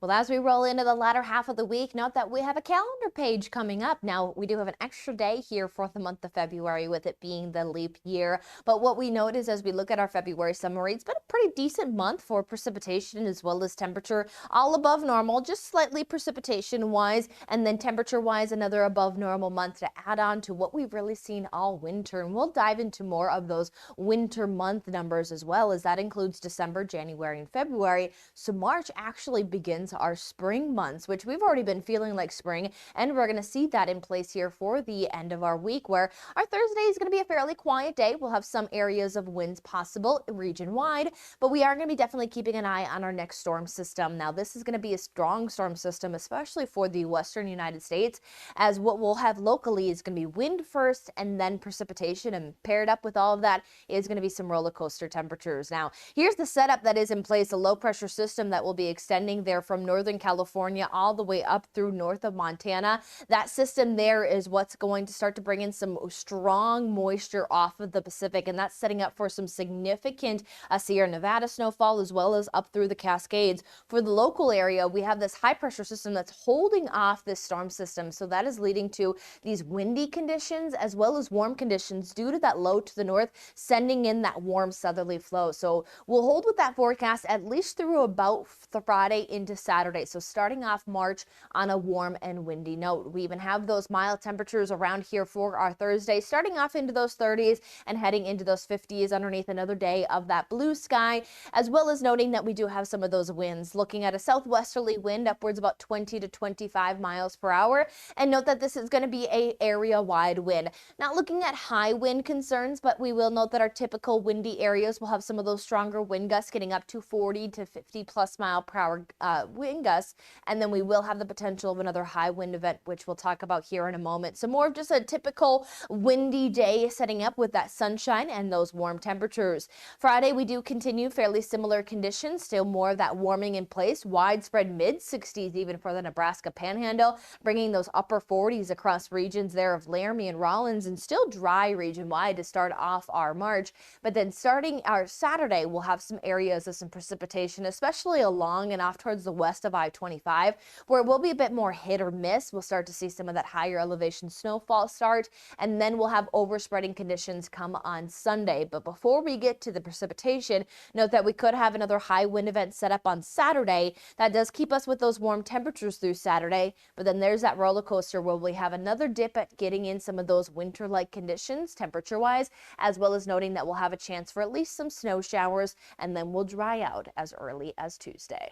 Well, as we roll into the latter half of the week, note that we have a calendar page coming up. Now, we do have an extra day here for the month of February, with it being the leap year. But what we notice as we look at our February summary, it's been a pretty decent month for precipitation as well as temperature, all above normal, just slightly precipitation wise, and then temperature wise, another above normal month to add on to what we've really seen all winter. And we'll dive into more of those winter month numbers as well, as that includes December, January, and February. So March actually begins our spring months, which we've already been feeling like spring, and we're going to see that in place here for the end of our week, where our Thursday is going to be a fairly quiet day. We'll have some areas of winds possible region wide, but we are going to be definitely keeping an eye on our next storm system. Now, this is going to be a strong storm system, especially for the western United States, as what we'll have locally is going to be wind first and then precipitation, and paired up with all of that is going to be some roller coaster temperatures. Now, here's the setup that is in place: a low pressure system that will be extending there from Northern California all the way up through north of Montana. That system there is what's going to start to bring in some strong moisture off of the Pacific, and that's setting up for some significant Sierra Nevada snowfall, as well as up through the Cascades. For the local area, we have this high pressure system that's holding off this storm system, so that is leading to these windy conditions as well as warm conditions due to that low to the north sending in that warm southerly flow. So we'll hold with that forecast at least through about Friday into Saturday. So starting off March on a warm and windy note. We even have those mild temperatures around here for our Thursday, starting off into those 30s and heading into those 50s underneath another day of that blue sky, as well as noting that we do have some of those winds, looking at a southwesterly wind upwards about 20 to 25 miles per hour. And note that this is going to be a area wide wind. Not looking at high wind concerns, but we will note that our typical windy areas will have some of those stronger wind gusts getting up to 40 to 50 plus mile per hour wind gusts. And then we will have the potential of another high wind event, which we'll talk about here in a moment. So more of just a typical windy day setting up with that sunshine and those warm temperatures. Friday, we do continue fairly similar conditions, still more of that warming in place, widespread mid 60s even for the Nebraska Panhandle, bringing those upper 40s across regions there of Laramie and Rollins, and still dry region wide to start off our March. But then starting our Saturday, we'll have some areas of some precipitation, especially along and off towards the west of I-25, where it will be a bit more hit or miss. We'll start to see some of that higher elevation snowfall start, and then we'll have overspreading conditions come on Sunday. But before we get to the precipitation, note that we could have another high wind event set up on Saturday. That does keep us with those warm temperatures through Saturday, but then there's that roller coaster where we have another dip at getting in some of those winter-like conditions temperature wise, as well as noting that we'll have a chance for at least some snow showers, and then we'll dry out as early as Tuesday.